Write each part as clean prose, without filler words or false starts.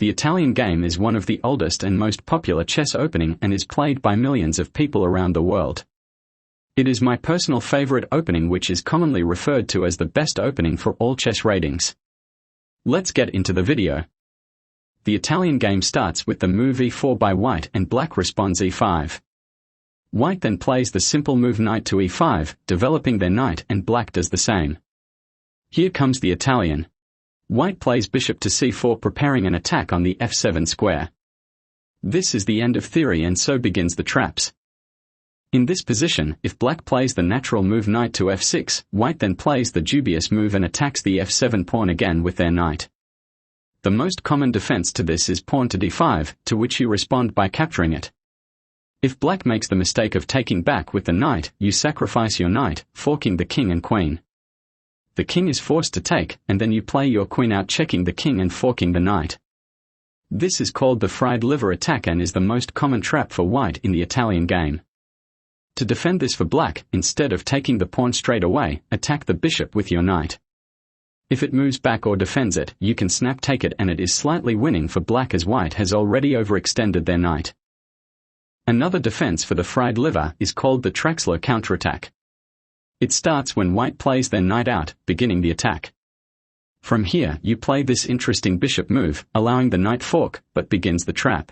The Italian game is one of the oldest and most popular chess opening and is played by millions of people around the world. It is my personal favorite opening, which is commonly referred to as the best opening for all chess ratings. Let's get into the video. The Italian game starts with the move e4 by white and black responds e5. White then plays the simple move knight to e5, developing their knight, and black does the same. Here comes the Italian. White plays bishop to c4, preparing an attack on the f7 square. This is the end of theory, and so begins the traps. In this position, if black plays the natural move knight to f6, white then plays the dubious move and attacks the f7 pawn again with their knight. The most common defense to this is pawn to d5, to which you respond by capturing it. If black makes the mistake of taking back with the knight, you sacrifice your knight, forking the king and queen. The king is forced to take, and then you play your queen out, checking the king and forking the knight. This is called the fried liver attack and is the most common trap for white in the Italian game. To defend this for black, instead of taking the pawn straight away, attack the bishop with your knight. If it moves back or defends it, you can snap take it, and it is slightly winning for black as white has already overextended their knight. Another defense for the fried liver is called the Traxler counterattack. It starts when white plays their knight out, beginning the attack. From here you play this interesting bishop move, allowing the knight fork, but begins the trap.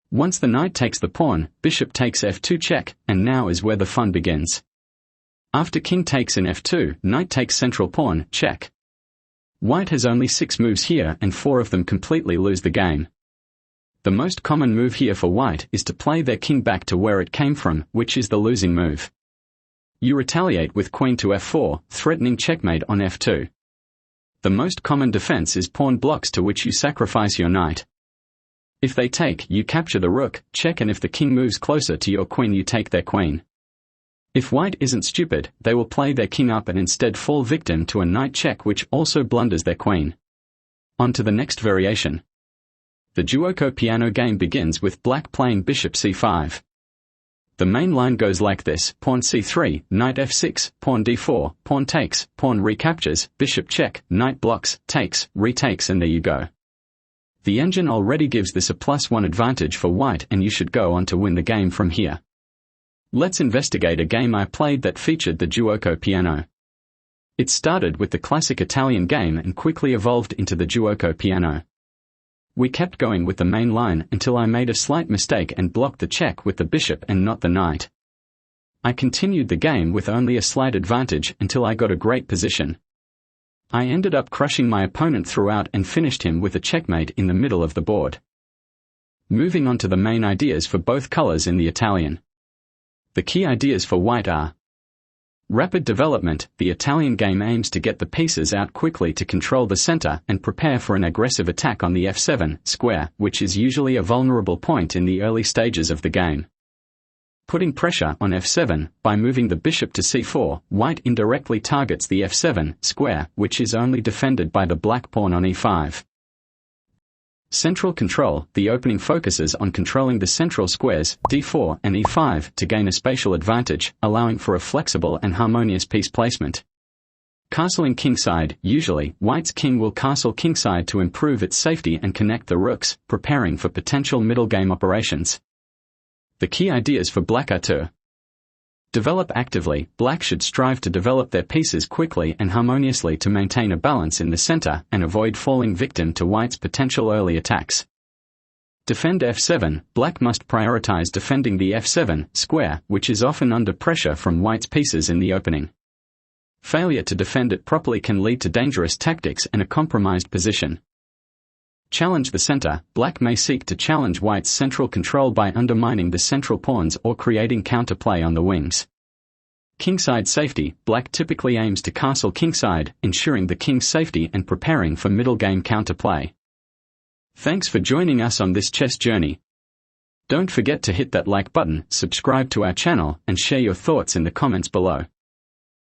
Once the knight takes the pawn, bishop takes f2 check, and now is where the fun begins. After king takes in f2, knight takes central pawn, check. White has only 6 moves here, and 4 of them completely lose the game. The most common move here for white is to play their king back to where it came from, which is the losing move. You retaliate with queen to f4, threatening checkmate on f2. The most common defense is pawn blocks, to which you sacrifice your knight. If they take, you capture the rook, check, and if the king moves closer to your queen, you take their queen. If white isn't stupid, they will play their king up and instead fall victim to a knight check, which also blunders their queen. On to the next variation. The Giuoco Piano game begins with black playing bishop c5. The main line goes like this: pawn c3, knight f6, pawn d4, pawn takes, pawn recaptures, bishop check, knight blocks, takes, retakes, and there you go. The engine already gives this a +1 advantage for white, and you should go on to win the game from here. Let's investigate a game I played that featured the Giuoco Piano. It started with the classic Italian game and quickly evolved into the Giuoco Piano. We kept going with the main line until I made a slight mistake and blocked the check with the bishop and not the knight. I continued the game with only a slight advantage until I got a great position. I ended up crushing my opponent throughout and finished him with a checkmate in the middle of the board. Moving on to the main ideas for both colors in the Italian. The key ideas for white are: rapid development. The Italian game aims to get the pieces out quickly to control the center and prepare for an aggressive attack on the f7 square, which is usually a vulnerable point in the early stages of the game. Putting pressure on f7, by moving the bishop to c4, white indirectly targets the f7 square, which is only defended by the black pawn on e5. Central control. The opening focuses on controlling the central squares, d4 and e5, to gain a spatial advantage, allowing for a flexible and harmonious piece placement. Castling kingside. Usually, white's king will castle kingside to improve its safety and connect the rooks, preparing for potential middle game operations. The key ideas for black are to develop actively. Black should strive to develop their pieces quickly and harmoniously to maintain a balance in the center and avoid falling victim to white's potential early attacks. Defend f7. Black must prioritize defending the f7 square, which is often under pressure from white's pieces in the opening. Failure to defend it properly can lead to dangerous tactics and a compromised position. Challenge the center. Black may seek to challenge white's central control by undermining the central pawns or creating counterplay on the wings. Kingside safety. Black typically aims to castle kingside, ensuring the king's safety and preparing for middle game counterplay. Thanks for joining us on this chess journey. Don't forget to hit that like button, subscribe to our channel, and share your thoughts in the comments below.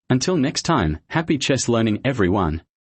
Until next time, happy chess learning everyone.